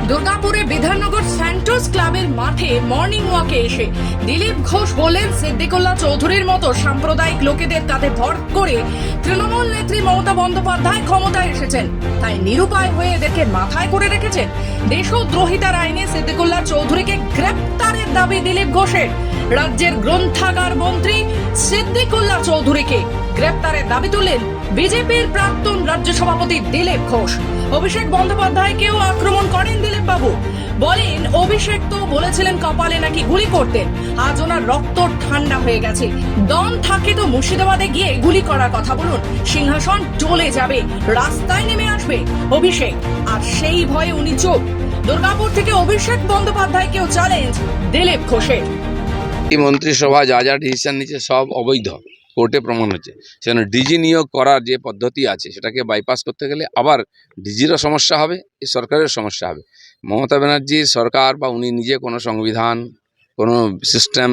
দুর্গাপুরে বিধাননগর স্যান্টোস ক্লাবের মাঠে মর্নিং ওয়াকে এসে দিলীপ ঘোষ বললেন সিদ্দিকুল্লাহ চৌধুরীর মতো সাম্প্রদায়িক লোকেদের কাঁধে ভর করে তৃণমূল নেত্রী মমতা বন্দ্যোপাধ্যায় ক্ষমতায় এসেছেন, তাই নিরুপায় হয়ে এদেরকে মাথায় করে রেখেছেন। দেশদ্রোহিতার আইনে সিদ্দিকুল্লাহ চৌধুরীকে গ্রেপ্তারের দাবি দিলীপ ঘোষের। রাজ্যের গ্রন্থাগার মন্ত্রী সিদ্দিকুল্লাহ চৌধুরীকে গ্রেপ্তারের দাবি তুললেন বিজেপির প্রাক্তন রাজ্য সভাপতি দিলীপ ঘোষ। অভিষেক বন্দ্যোপাধ্যায়কেও আক্রমণ করেন দিলীপ বাবু, বলেন অভিষেক তো বলেছিলেন কপালে নাকি গুলি করতেন, আজ ওনার রক্ত ঠান্ডা হয়ে গেছে। দম থাকে তো মুর্শিদাবাদে গিয়ে গুলি করার কথা বলুন, সিংহাসন চলে যাবে, রাস্তায় নেমে আসবে অভিষেক, আর সেই ভয়ে উনি চুপ। দুর্গাপুর থেকে অভিষেক বন্দ্যোপাধ্যায়কেও চ্যালেঞ্জ দিলীপ ঘোষের। এই মন্ত্রিসভা যা যা ডিসিশন নিচ্ছে সব অবৈধ, কোর্টে প্রমাণ হচ্ছে। সেজন্য ডিজি নিয়োগ করার যে পদ্ধতি আছে সেটাকে বাইপাস করতে গেলে আবার ডিজিরও সমস্যা হবে, এই সরকারের সমস্যা হবে। মমতা ব্যানার্জির সরকার বা উনি নিজে কোনো সংবিধান, কোনো সিস্টেম,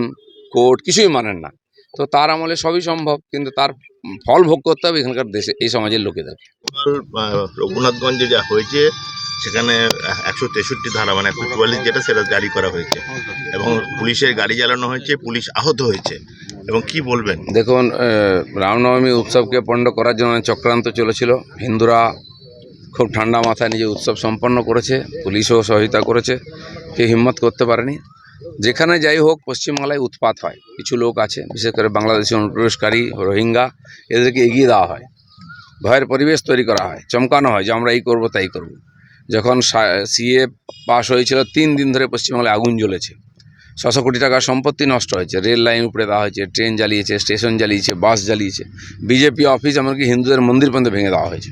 কোর্ট কিছুই মানেন না। তো তার আমলে সবই সম্ভব, কিন্তু তার ফল ভোগ করতে হবে এখানকার দেশে, এই সমাজের লোকেদের। রঘুনাথগঞ্জে যা হয়েছে সেখানে 163 ধারা মানে 144 যেটা সেটা জারি করা হয়েছে এবং পুলিশের গাড়ি জ্বালানো হয়েছে, পুলিশ আহত হয়েছে, এবং কি বলবেন? দেখুন, রামনবমী উৎসবকে পণ্ড করার জন্য চক্রান্ত চলেছিল। হিন্দুরা খুব ঠান্ডা মাথায় নিজে উৎসব সম্পন্ন করেছে, পুলিশও সহায়তা করেছে, কেউ হিম্মত করতে পারেনি। যেখানে যাই হোক পশ্চিমবাংলায় উৎপাত হয়, কিছু লোক আছে বিশেষ করে বাংলাদেশি অনুপ্রবেশকারী, রোহিঙ্গা, এদেরকে এগিয়ে দেওয়া হয়, ভয়ের পরিবেশ তৈরি করা হয়, চমকানো হয় যে আমরা এই করব তাই করব। যখন সিএ পাস হয়েছিল 3 দিন ধরে পশ্চিমবাংলায় আগুন জ্বলেছে, 600 কোটি টাকার সম্পত্তি নষ্ট হয়েছে, রেল লাইন উপড়ে দেওয়া হয়েছে, ট্রেন জ্বালিয়েছে, স্টেশন জ্বালিয়েছে, বাস জ্বালিয়েছে, বিজেপি অফিস, এমনকি হিন্দুদের মন্দির পর্যন্ত ভেঙে দেওয়া হয়েছে।